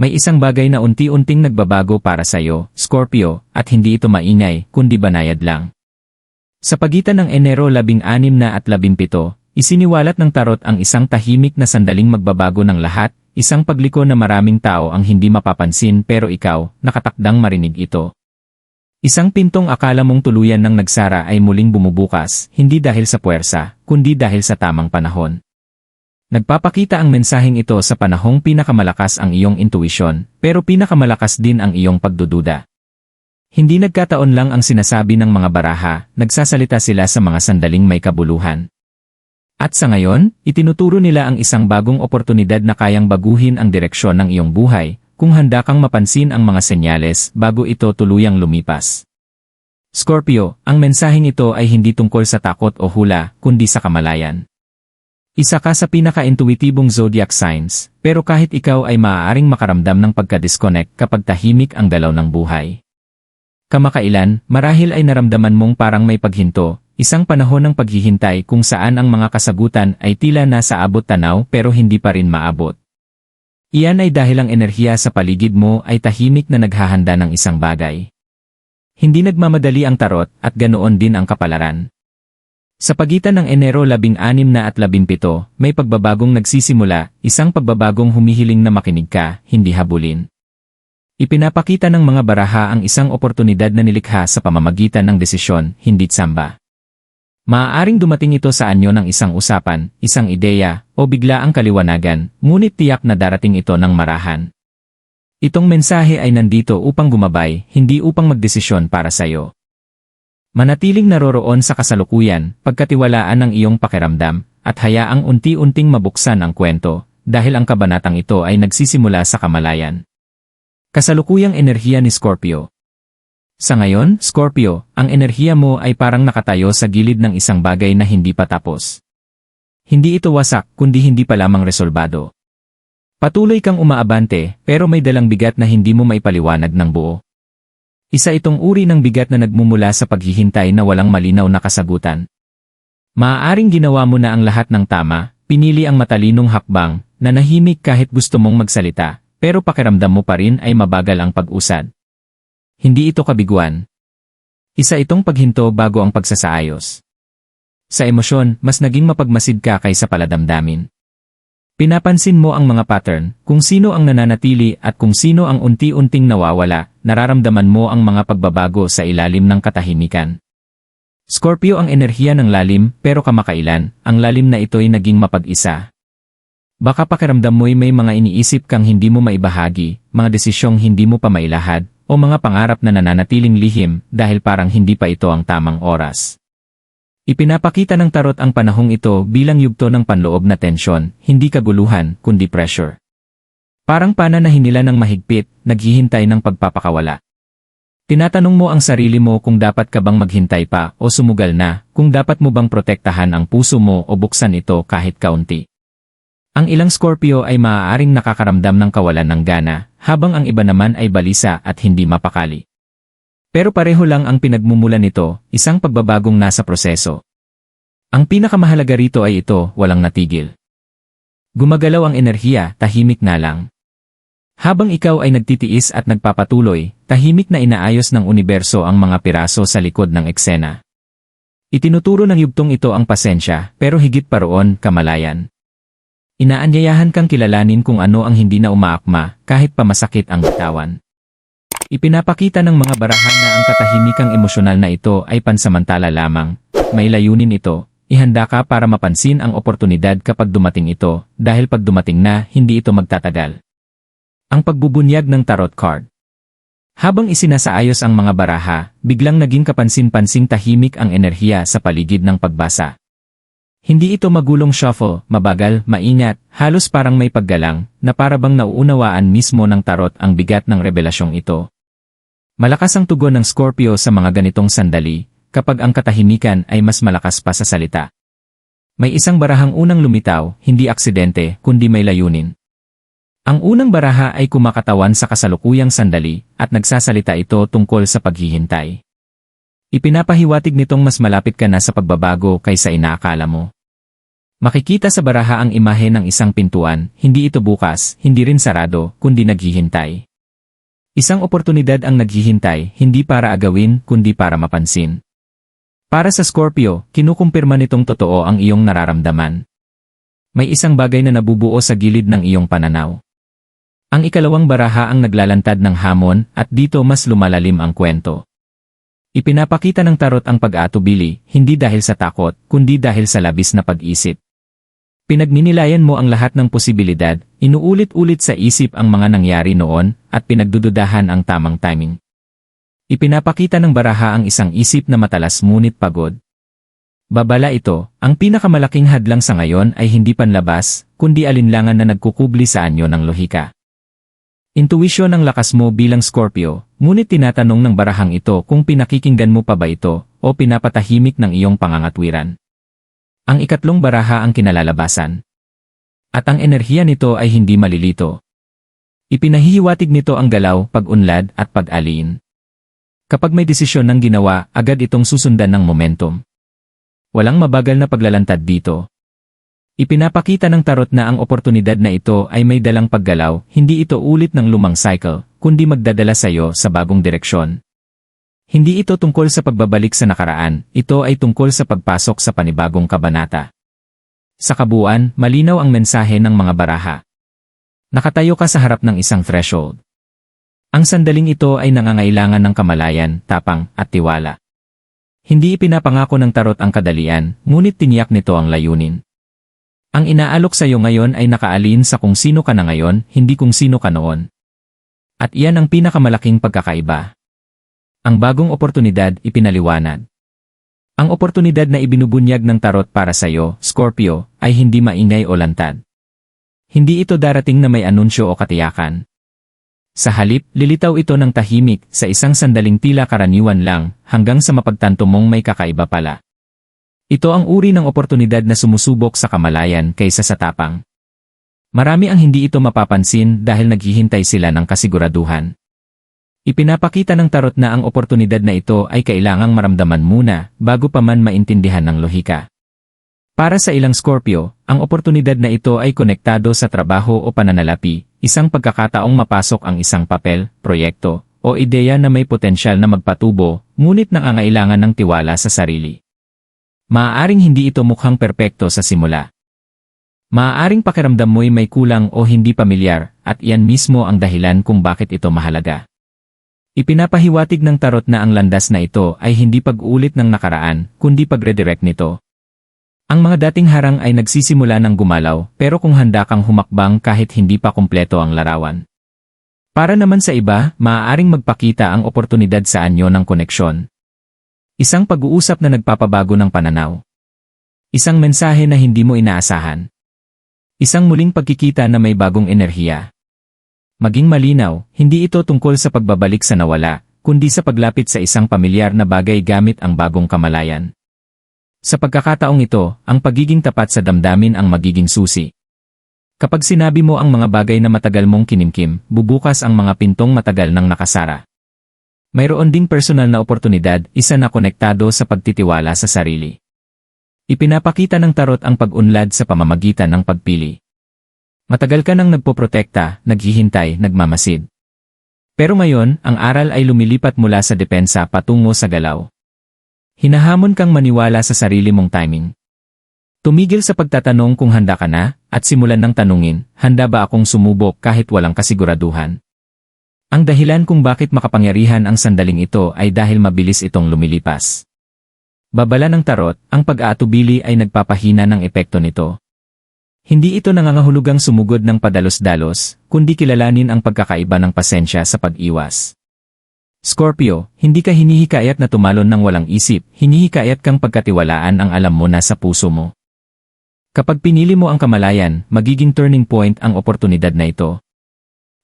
May isang bagay na unti-unting nagbabago para sa'yo, Scorpio, at hindi ito maingay, kundi banayad lang. Sa pagitan ng Enero 16 na at 17, isiniwalat ng tarot ang isang tahimik na sandaling magbabago ng lahat, isang pagliko na maraming tao ang hindi mapapansin pero ikaw, nakatakdang marinig ito. Isang pintong akala mong tuluyan ng nagsara ay muling bumubukas, hindi dahil sa puwersa, kundi dahil sa tamang panahon. Nagpapakita ang mensaheng ito sa panahong pinakamalakas ang iyong intuisyon, pero pinakamalakas din ang iyong pagdududa. Hindi nagkataon lang ang sinasabi ng mga baraha, nagsasalita sila sa mga sandaling may kabuluhan. At sa ngayon, itinuturo nila ang isang bagong oportunidad na kayang baguhin ang direksyon ng iyong buhay, kung handa kang mapansin ang mga senyales bago ito tuluyang lumipas. Scorpio, ang mensaheng ito ay hindi tungkol sa takot o hula, kundi sa kamalayan. Isa ka sa pinaka-intuitibong zodiac signs, pero kahit ikaw ay maaaring makaramdam ng pagka-disconnect kapag tahimik ang dalaw ng buhay. Kamakailan, marahil ay naramdaman mong parang may paghinto, isang panahon ng paghihintay kung saan ang mga kasagutan ay tila nasa abot tanaw pero hindi pa rin maabot. Iyan ay dahil ang enerhiya sa paligid mo ay tahimik na naghahanda ng isang bagay. Hindi nagmamadali ang tarot at ganoon din ang kapalaran. Sa pagitan ng Enero 16 na at 17, may pagbabagong nagsisimula, isang pagbabagong humihiling na makinig ka, hindi habulin. Ipinapakita ng mga baraha ang isang oportunidad na nilikha sa pamamagitan ng desisyon, hindi tsamba. Maaaring dumating ito sa anyo ng isang usapan, isang ideya, o bigla ang kaliwanagan, ngunit tiyak na darating ito ng marahan. Itong mensahe ay nandito upang gumabay, hindi upang magdesisyon para sa'yo. Manatiling naroroon sa kasalukuyan, pagkatiwalaan ng iyong pakiramdam, at hayaang unti-unting mabuksan ang kwento, dahil ang kabanatang ito ay nagsisimula sa kamalayan. Kasalukuyang enerhiya ni Scorpio. Sa ngayon, Scorpio, ang enerhiya mo ay parang nakatayo sa gilid ng isang bagay na hindi pa tapos. Hindi ito wasak, kundi hindi pa lamang resolbado. Patuloy kang umaabante, pero may dalang bigat na hindi mo maipaliwanag ng buo. Isa itong uri ng bigat na nagmumula sa paghihintay na walang malinaw na kasagutan. Maaaring ginawa mo na ang lahat ng tama, pinili ang matalinong hakbang, nanahimik kahit gusto mong magsalita, pero pakiramdam mo pa rin ay mabagal ang pag-usad. Hindi ito kabiguan. Isa itong paghinto bago ang pagsasaayos. Sa emosyon, mas naging mapagmasid ka kaysa paladamdamin. Pinapansin mo ang mga pattern, kung sino ang nananatili at kung sino ang unti-unting nawawala, nararamdaman mo ang mga pagbabago sa ilalim ng katahimikan. Scorpio, ang enerhiya ng lalim, pero kamakailan, ang lalim na ito'y naging mapag-isa. Baka pakiramdam mo'y may mga iniisip kang hindi mo maibahagi, mga desisyong hindi mo pa mailahad, o mga pangarap na nananatiling lihim dahil parang hindi pa ito ang tamang oras. Ipinapakita ng tarot ang panahong ito bilang yugto ng panloob na tensyon, hindi kaguluhan, kundi pressure. Parang pananahin nila ng mahigpit, naghihintay ng pagpapakawala. Tinatanong mo ang sarili mo kung dapat ka bang maghintay pa o sumugal na, kung dapat mo bang protektahan ang puso mo o buksan ito kahit kaunti. Ang ilang Scorpio ay maaaring nakakaramdam ng kawalan ng gana, habang ang iba naman ay balisa at hindi mapakali. Pero pareho lang ang pinagmumulan nito, isang pagbabagong nasa proseso. Ang pinakamahalaga rito ay ito, walang natigil. Gumagalaw ang enerhiya, tahimik na lang. Habang ikaw ay nagtitiis at nagpapatuloy, tahimik na inaayos ng universo ang mga piraso sa likod ng eksena. Itinuturo ng yugtong ito ang pasensya, pero higit pa roon, kamalayan. Inaanyayahan kang kilalanin kung ano ang hindi na umaakma, kahit pa masakit ang bitawan. Ipinapakita ng mga barahan na ang katahimikang emosyonal na ito ay pansamantala lamang. May layunin ito, ihanda ka para mapansin ang oportunidad kapag dumating ito, dahil pag dumating na, hindi ito magtatagal. Ang pagbubunyag ng tarot card. Habang isinasaayos ang mga baraha, biglang naging kapansin-pansing tahimik ang enerhiya sa paligid ng pagbasa. Hindi ito magulong shuffle, mabagal, maingat, halos parang may paggalang, na parabang nauunawaan mismo ng tarot ang bigat ng revelasyong ito. Malakas ang tugon ng Scorpio sa mga ganitong sandali, kapag ang katahimikan ay mas malakas pa sa salita. May isang barahang unang lumitaw, hindi aksidente, kundi may layunin. Ang unang baraha ay kumakatawan sa kasalukuyang sandali, at nagsasalita ito tungkol sa paghihintay. Ipinapahiwatig nitong mas malapit ka na sa pagbabago kaysa inaakala mo. Makikita sa baraha ang imahe ng isang pintuan, hindi ito bukas, hindi rin sarado, kundi naghihintay. Isang oportunidad ang naghihintay, hindi para agawin, kundi para mapansin. Para sa Scorpio, kinukumpirma nitong totoo ang iyong nararamdaman. May isang bagay na nabubuo sa gilid ng iyong pananaw. Ang ikalawang baraha ang naglalantad ng hamon at dito mas lumalalim ang kwento. Ipinapakita ng tarot ang pag-aatubili, hindi dahil sa takot, kundi dahil sa labis na pag-isip. Pinagninilayan mo ang lahat ng posibilidad, inuulit-ulit sa isip ang mga nangyari noon, at pinagdududahan ang tamang timing. Ipinapakita ng baraha ang isang isip na matalas ngunit pagod. Babala ito, ang pinakamalaking hadlang sa ngayon ay hindi panlabas, kundi alinlangan na nagkukubli sa anyo ng lohika. Intuwisyon ang lakas mo bilang Scorpio, ngunit tinatanong ng barahang ito kung pinakikinggan mo pa ba ito, o pinapatahimik ng iyong pangangatwiran. Ang ikatlong baraha ang kinalalabasan. At ang enerhiya nito ay hindi malilito. Ipinahihiwatig nito ang galaw, pag-unlad, at pag-aliin. Kapag may desisyon ng ginawa, agad itong susundan ng momentum. Walang mabagal na paglalantad dito. Ipinapakita ng tarot na ang oportunidad na ito ay may dalang paggalaw, hindi ito ulit ng lumang cycle, kundi magdadala sa iyo sa bagong direksyon. Hindi ito tungkol sa pagbabalik sa nakaraan, ito ay tungkol sa pagpasok sa panibagong kabanata. Sa kabuuan, malinaw ang mensahe ng mga baraha. Nakatayo ka sa harap ng isang threshold. Ang sandaling ito ay nangangailangan ng kamalayan, tapang, at tiwala. Hindi ipinapangako ng tarot ang kadalian, ngunit tiniyak nito ang layunin. Ang inaalok sa iyo ngayon ay nakaalin sa kung sino ka na ngayon, hindi kung sino ka noon. At iyan ang pinakamalaking pagkakaiba. Ang bagong oportunidad ipinaliwanag. Ang oportunidad na ibinubunyag ng tarot para sa iyo, Scorpio, ay hindi maingay o lantad. Hindi ito darating na may anunsyo o katiyakan. Sa halip, lilitaw ito ng tahimik sa isang sandaling tila karaniwan lang hanggang sa mapagtanto mong may kakaiba pala. Ito ang uri ng oportunidad na sumusubok sa kamalayan kaysa sa tapang. Marami ang hindi ito mapapansin dahil naghihintay sila ng kasiguraduhan. Ipinapakita ng tarot na ang oportunidad na ito ay kailangang maramdaman muna bago pa man maintindihan ng lohika. Para sa ilang Scorpio, ang oportunidad na ito ay konektado sa trabaho o pananalapi, isang pagkakataong mapasok ang isang papel, proyekto, o ideya na may potensyal na magpatubo, ngunit nangangailangan ng tiwala sa sarili. Maaaring hindi ito mukhang perpekto sa simula. Maaaring pakiramdam mo'y may kulang o hindi pamilyar, at iyan mismo ang dahilan kung bakit ito mahalaga. Ipinapahiwatig ng tarot na ang landas na ito ay hindi pag-ulit ng nakaraan, kundi pag-redirect nito. Ang mga dating harang ay nagsisimula ng gumalaw, pero kung handa kang humakbang kahit hindi pa kumpleto ang larawan. Para naman sa iba, maaaring magpakita ang oportunidad sa anyo ng koneksyon. Isang pag-uusap na nagpapabago ng pananaw. Isang mensahe na hindi mo inaasahan. Isang muling pagkikita na may bagong enerhiya. Maging malinaw, hindi ito tungkol sa pagbabalik sa nawala, kundi sa paglapit sa isang pamilyar na bagay gamit ang bagong kamalayan. Sa pagkakataong ito, ang pagiging tapat sa damdamin ang magiging susi. Kapag sinabi mo ang mga bagay na matagal mong kinimkim, bubukas ang mga pintong matagal nang nakasara. Mayroon ding personal na oportunidad, isa na konektado sa pagtitiwala sa sarili. Ipinapakita ng tarot ang pag-unlad sa pamamagitan ng pagpili. Matagal ka nang nagpoprotekta, naghihintay, nagmamasid. Pero ngayon, ang aral ay lumilipat mula sa depensa patungo sa galaw. Hinahamon kang maniwala sa sarili mong timing. Tumigil sa pagtatanong kung handa ka na, at simulan ng tanungin, handa ba akong sumubok kahit walang kasiguraduhan? Ang dahilan kung bakit makapangyarihan ang sandaling ito ay dahil mabilis itong lumilipas. Babala ng tarot, ang pag-aatubili ay nagpapahina ng epekto nito. Hindi ito nangangahulugang sumugod ng padalos-dalos, kundi kilalanin ang pagkakaiba ng pasensya sa pag-iwas. Scorpio, hindi ka hinihikayat na tumalon ng walang isip, hinihikayat kang pagkatiwalaan ang alam mo na sa puso mo. Kapag pinili mo ang kamalayan, magiging turning point ang oportunidad na ito.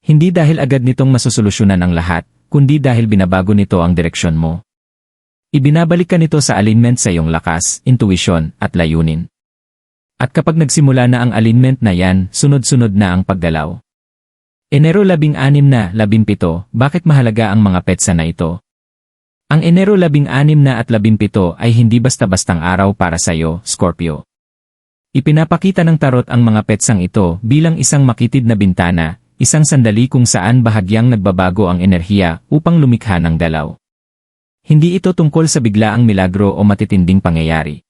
Hindi dahil agad nitong masusolusyunan ang lahat, kundi dahil binabago nito ang direksyon mo. Ibinabalik ka nito sa alignment sa iyong lakas, intuisyon, at layunin. At kapag nagsimula na ang alignment na yan, sunod-sunod na ang paggalaw. Enero 16 na 17, bakit mahalaga ang mga petsa na ito? Ang Enero 16 na at 17 ay hindi basta-bastang araw para sa iyo, Scorpio. Ipinapakita ng tarot ang mga petsang ito bilang isang makitid na bintana, isang sandali kung saan bahagyang nagbabago ang enerhiya upang lumikha ng galaw. Hindi ito tungkol sa biglaang milagro o matitinding pangyayari.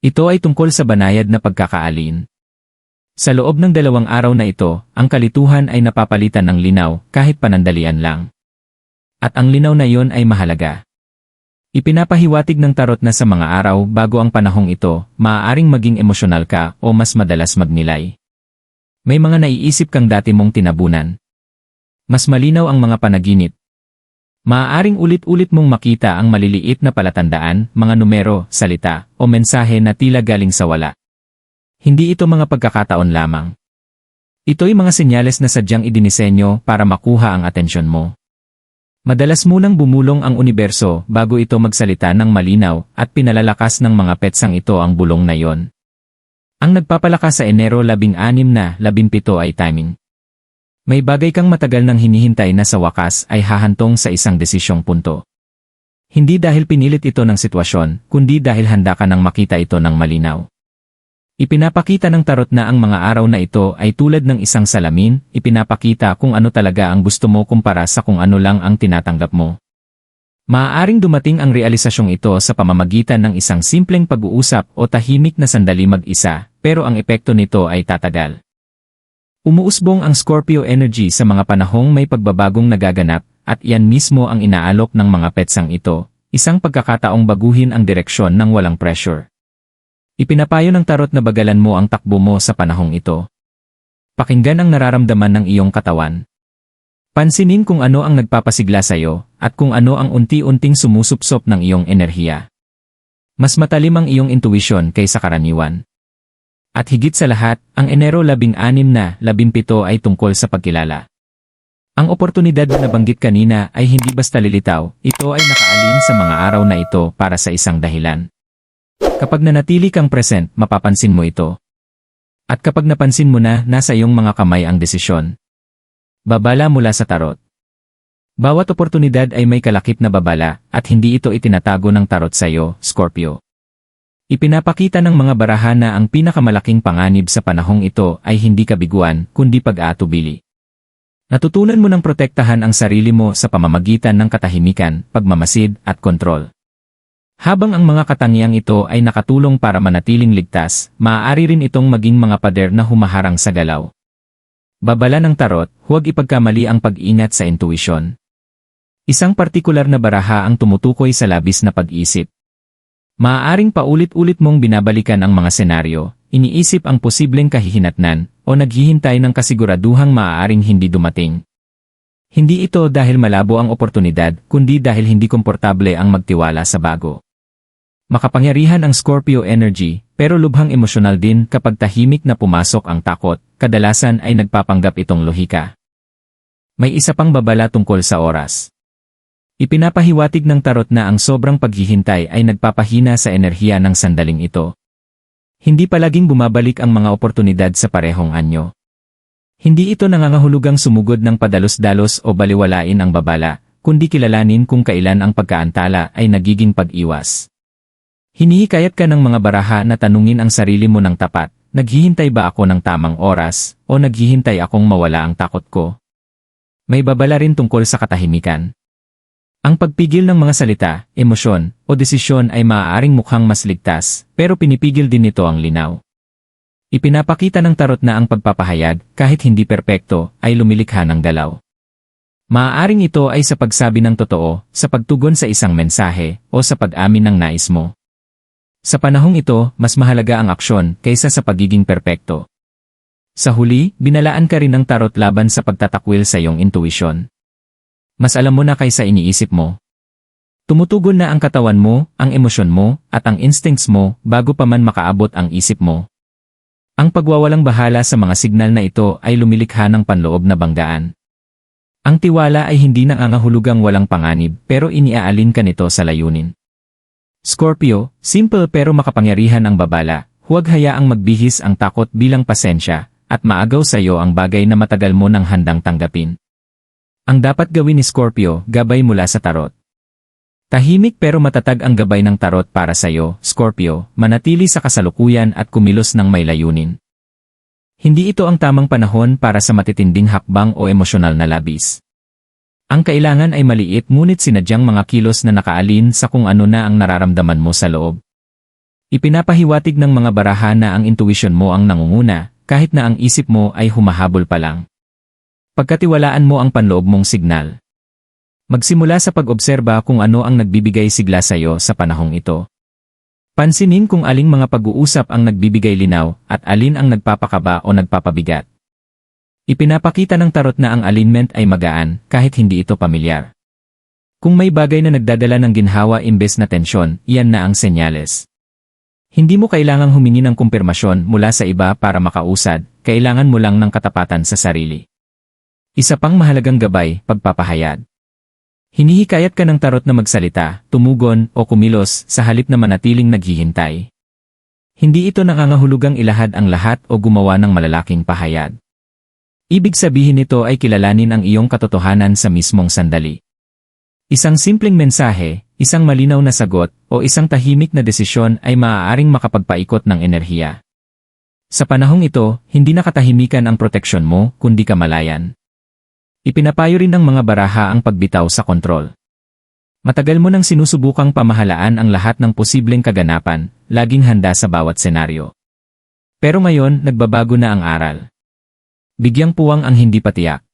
Ito ay tungkol sa banayad na pagkakaalin. Sa loob ng 2 araw na ito, ang kalituhan ay napapalitan ng linaw kahit panandalian lang. At ang linaw na iyon ay mahalaga. Ipinapahiwatig ng tarot na sa mga araw bago ang panahong ito, maaaring maging emosyonal ka o mas madalas magnilay. May mga naiisip kang dati mong tinabunan. Mas malinaw ang mga panaginip. Maaaring ulit-ulit mong makita ang maliliit na palatandaan, mga numero, salita, o mensahe na tila galing sa wala. Hindi ito mga pagkakataon lamang. Ito'y mga senyales na sadyang idinisenyo para makuha ang atensyon mo. Madalas munang bumulong ang universo bago ito magsalita ng malinaw at pinalalakas ng mga petsang ito ang bulong na yon. Ang nagpapalakas sa Enero 16 na 17 ay timing. May bagay kang matagal nang hinihintay na sa wakas ay hahantong sa isang desisyong punto. Hindi dahil pinilit ito ng sitwasyon, kundi dahil handa ka nang makita ito ng malinaw. Ipinapakita ng tarot na ang mga araw na ito ay tulad ng isang salamin, ipinapakita kung ano talaga ang gusto mo kumpara sa kung ano lang ang tinatanggap mo. Maaaring dumating ang realisasyong ito sa pamamagitan ng isang simpleng pag-uusap o tahimik na sandali mag-isa, pero ang epekto nito ay tatagal. Umuusbong ang Scorpio energy sa mga panahong may pagbabagong nagaganap, at iyan mismo ang inaalok ng mga petsang ito, isang pagkakataong baguhin ang direksyon ng walang pressure. Ipinapayo ng tarot na bagalan mo ang takbo mo sa panahong ito. Pakinggan ang nararamdaman ng iyong katawan. Pansinin kung ano ang nagpapasigla sa iyo, at kung ano ang unti-unting sumusupsop ng iyong enerhiya. Mas matalim ang iyong intuition kaysa karaniwan. At higit sa lahat, ang Enero 16 na 17 ay tungkol sa pagkilala. Ang oportunidad na nabanggit kanina ay hindi basta lilitaw, ito ay nakaalin sa mga araw na ito para sa isang dahilan. Kapag nanatili kang present, mapapansin mo ito. At kapag napansin mo na, nasa iyong mga kamay ang desisyon. Babala mula sa tarot. Bawat oportunidad ay may kalakip na babala, at hindi ito itinatago ng tarot sa iyo, Scorpio. Ipinapakita ng mga baraha na ang pinakamalaking panganib sa panahong ito ay hindi kabiguan, kundi pag-aatubili. Natutunan mo ng protektahan ang sarili mo sa pamamagitan ng katahimikan, pagmamasid, at kontrol. Habang ang mga katangiang ito ay nakatulong para manatiling ligtas, maaari rin itong maging mga pader na humaharang sa galaw. Babala ng tarot, huwag ipagkamali ang pag-ingat sa intuisyon. Isang partikular na baraha ang tumutukoy sa labis na pag-isip. Maaaring paulit-ulit mong binabalikan ang mga senaryo, iniisip ang posibleng kahihinatnan, o naghihintay ng kasiguraduhang maaaring hindi dumating. Hindi ito dahil malabo ang oportunidad, kundi dahil hindi komportable ang magtiwala sa bago. Makapangyarihan ang Scorpio energy, pero lubhang emosyonal din kapag tahimik na pumasok ang takot, kadalasan ay nagpapanggap itong lohika. May isa pang babala tungkol sa oras. Ipinapahiwatig ng tarot na ang sobrang paghihintay ay nagpapahina sa enerhiya ng sandaling ito. Hindi palaging bumabalik ang mga oportunidad sa parehong anyo. Hindi ito nangangahulugang sumugod ng padalos-dalos o baliwalain ang babala, kundi kilalanin kung kailan ang pagkaantala ay nagiging pag-iwas. Hinihikayat ka ng mga baraha na tanungin ang sarili mo ng tapat, naghihintay ba ako ng tamang oras, o naghihintay akong mawala ang takot ko? May babala rin tungkol sa katahimikan. Ang pagpigil ng mga salita, emosyon, o desisyon ay maaaring mukhang mas ligtas, pero pinipigil din nito ang linaw. Ipinapakita ng tarot na ang pagpapahayag, kahit hindi perpekto, ay lumilikha ng galaw. Maaaring ito ay sa pagsabi ng totoo, sa pagtugon sa isang mensahe, o sa pag-amin ng nais mo. Sa panahong ito, mas mahalaga ang aksyon kaysa sa pagiging perpekto. Sa huli, binalaan ka rin ng tarot laban sa pagtatakwil sa iyong intuition. Mas alam mo na kaysa iniisip mo. Tumutugon na ang katawan mo, ang emosyon mo, at ang instincts mo bago pa man makaabot ang isip mo. Ang pagwawalang bahala sa mga signal na ito ay lumilikha ng panloob na banggaan. Ang tiwala ay hindi nangangahulugang walang panganib pero iniaalin ka nito sa layunin. Scorpio, simple pero makapangyarihan ang babala, huwag hayaang magbihis ang takot bilang pasensya, at maagaw sa iyo ang bagay na matagal mo nang handang tanggapin. Ang dapat gawin ni Scorpio, gabay mula sa tarot. Tahimik pero matatag ang gabay ng tarot para sa'yo, Scorpio, manatili sa kasalukuyan at kumilos ng may layunin. Hindi ito ang tamang panahon para sa matitinding hakbang o emosyonal na labis. Ang kailangan ay maliit ngunit sinadyang mga kilos na nakaalin sa kung ano na ang nararamdaman mo sa loob. Ipinapahiwatig ng mga baraha na ang intuition mo ang nangunguna, kahit na ang isip mo ay humahabol pa lang. Pagkatiwalaan mo ang panloob mong signal. Magsimula sa pag-obserba kung ano ang nagbibigay sigla sa iyo sa panahong ito. Pansinin kung aling mga pag-uusap ang nagbibigay linaw at alin ang nagpapakaba o nagpapabigat. Ipinapakita ng tarot na ang alignment ay magaan kahit hindi ito pamilyar. Kung may bagay na nagdadala ng ginhawa imbes na tensyon, iyan na ang senyales. Hindi mo kailangang humingi ng kumpirmasyon mula sa iba para makausad, kailangan mo lang ng katapatan sa sarili. Isa pang mahalagang gabay, pagpapahayag. Hinihikayat ka ng tarot na magsalita, tumugon, o kumilos sa halip na manatiling naghihintay. Hindi ito nangangahulugang ilahad ang lahat o gumawa ng malalaking pahayag. Ibig sabihin nito ay kilalanin ang iyong katotohanan sa mismong sandali. Isang simpleng mensahe, isang malinaw na sagot, o isang tahimik na desisyon ay maaaring makapagpaikot ng enerhiya. Sa panahong ito, hindi nakatahimikan ang proteksyon mo, kundi kamalayan. Ipinapayo rin ng mga baraha ang pagbitaw sa kontrol. Matagal mo nang sinusubukang pamahalaan ang lahat ng posibleng kaganapan, laging handa sa bawat senaryo. Pero ngayon, nagbabago na ang aral. Bigyang puwang ang hindi patiyak.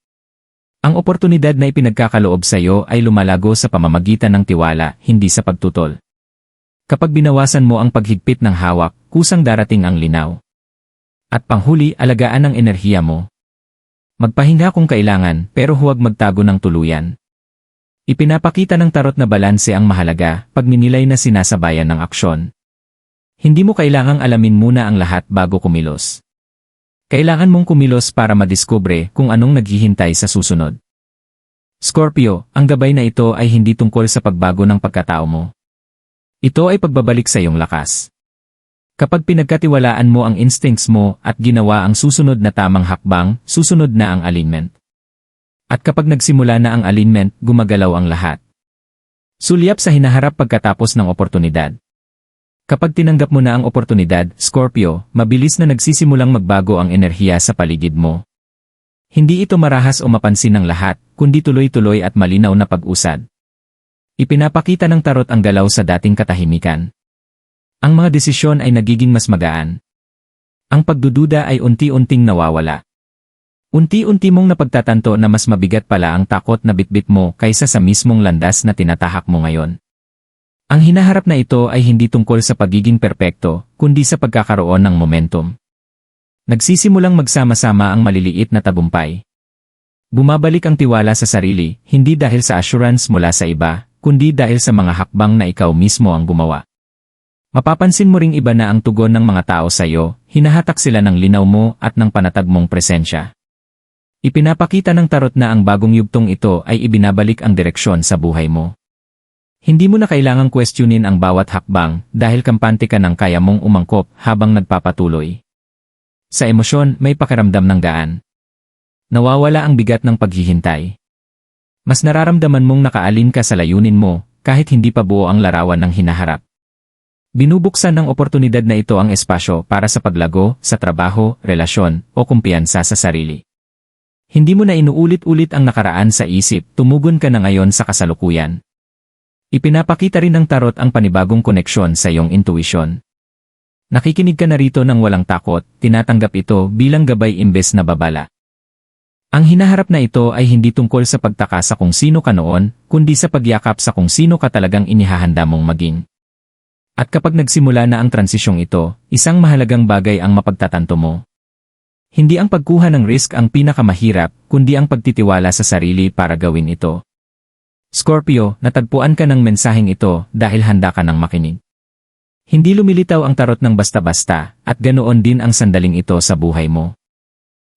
Ang oportunidad na ipinagkakaloob sa iyo ay lumalago sa pamamagitan ng tiwala, hindi sa pagtutol. Kapag binawasan mo ang paghigpit ng hawak, kusang darating ang linaw. At panghuli, alagaan ang enerhiya mo. Magpahinga kung kailangan, pero huwag magtago ng tuluyan. Ipinapakita ng tarot na balanse ang mahalaga, pagninilay na sinasabayan ng aksyon. Hindi mo kailangang alamin muna ang lahat bago kumilos. Kailangan mong kumilos para madiskubre kung anong naghihintay sa susunod. Scorpio, ang gabay na ito ay hindi tungkol sa pagbago ng pagkatao mo. Ito ay pagbabalik sa iyong lakas. Kapag pinagkatiwalaan mo ang instincts mo at ginawa ang susunod na tamang hakbang, susunod na ang alignment. At kapag nagsimula na ang alignment, gumagalaw ang lahat. Sulyap sa hinaharap pagkatapos ng oportunidad. Kapag tinanggap mo na ang oportunidad, Scorpio, mabilis na nagsisimulang magbago ang enerhiya sa paligid mo. Hindi ito marahas o mapansin ng lahat, kundi tuloy-tuloy at malinaw na pag-usad. Ipinapakita ng tarot ang galaw sa dating katahimikan. Ang mga desisyon ay nagiging mas magaan. Ang pagdududa ay unti-unting nawawala. Unti-unti mong napagtatanto na mas mabigat pala ang takot na bitbit mo kaysa sa mismong landas na tinatahak mo ngayon. Ang hinaharap na ito ay hindi tungkol sa pagiging perpekto, kundi sa pagkakaroon ng momentum. Nagsisimulang magsama-sama ang maliliit na tagumpay. Bumabalik ang tiwala sa sarili, hindi dahil sa assurance mula sa iba, kundi dahil sa mga hakbang na ikaw mismo ang gumawa. Mapapansin mo ring iba na ang tugon ng mga tao sa iyo, hinahatak sila ng linaw mo at ng panatag mong presensya. Ipinapakita ng tarot na ang bagong yugtong ito ay ibinabalik ang direksyon sa buhay mo. Hindi mo na kailangang questionin ang bawat hakbang dahil kampante ka ng kaya mong umangkop habang nagpapatuloy. Sa emosyon, may pakiramdam ng gaan. Nawawala ang bigat ng paghihintay. Mas nararamdaman mong nakaalin ka sa layunin mo kahit hindi pa buo ang larawan ng hinaharap. Binubuksan ng oportunidad na ito ang espasyo para sa paglago, sa trabaho, relasyon, o kumpiyansa sa sarili. Hindi mo na inuulit-ulit ang nakaraan sa isip, tumugon ka na ngayon sa kasalukuyan. Ipinapakita rin ng tarot ang panibagong koneksyon sa iyong intuition. Nakikinig ka na rito ng walang takot, tinatanggap ito bilang gabay imbes na babala. Ang hinaharap na ito ay hindi tungkol sa pagtaka sa kung sino ka noon, kundi sa pagyakap sa kung sino ka talagang inihahanda mong maging. At kapag nagsimula na ang transisyong ito, isang mahalagang bagay ang mapagtatanto mo. Hindi ang pagkuha ng risk ang pinakamahirap, kundi ang pagtitiwala sa sarili para gawin ito. Scorpio, natagpuan ka ng mensaheng ito dahil handa ka ng makinig. Hindi lumilitaw ang tarot ng basta-basta, at ganoon din ang sandaling ito sa buhay mo.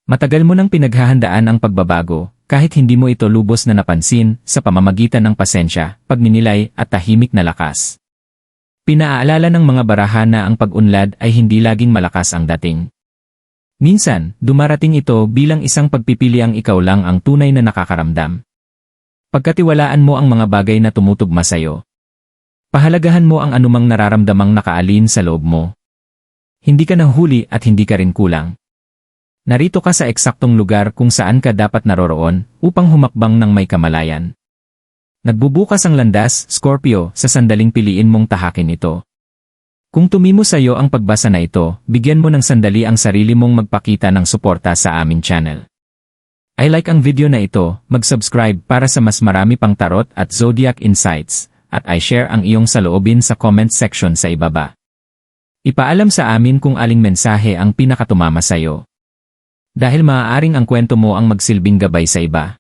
Matagal mo nang pinaghahandaan ang pagbabago, kahit hindi mo ito lubos na napansin, sa pamamagitan ng pasensya, pagninilay, at tahimik na lakas. Pinaalala ng mga baraha na ang pag-unlad ay hindi laging malakas ang dating. Minsan, dumarating ito bilang isang pagpipili ang ikaw lang ang tunay na nakakaramdam. Pagkatiwalaan mo ang mga bagay na tumutugma sa'yo. Pahalagahan mo ang anumang nararamdamang nakaalin sa loob mo. Hindi ka nahuli at hindi ka rin kulang. Narito ka sa eksaktong lugar kung saan ka dapat naroroon upang humakbang ng may kamalayan. Nagbubukas ang landas, Scorpio, sa sandaling piliin mong tahakin ito. Kung tumimo sa iyo ang pagbasa na ito, bigyan mo ng sandali ang sarili mong magpakita ng suporta sa aming channel. I like ang video na ito, mag-subscribe para sa mas marami pang tarot at zodiac insights, at I-share ang iyong saloobin sa comment section sa ibaba. Ipaalam sa amin kung aling mensahe ang pinakatumama sa iyo. Dahil maaaring ang kwento mo ang magsilbing gabay sa iba.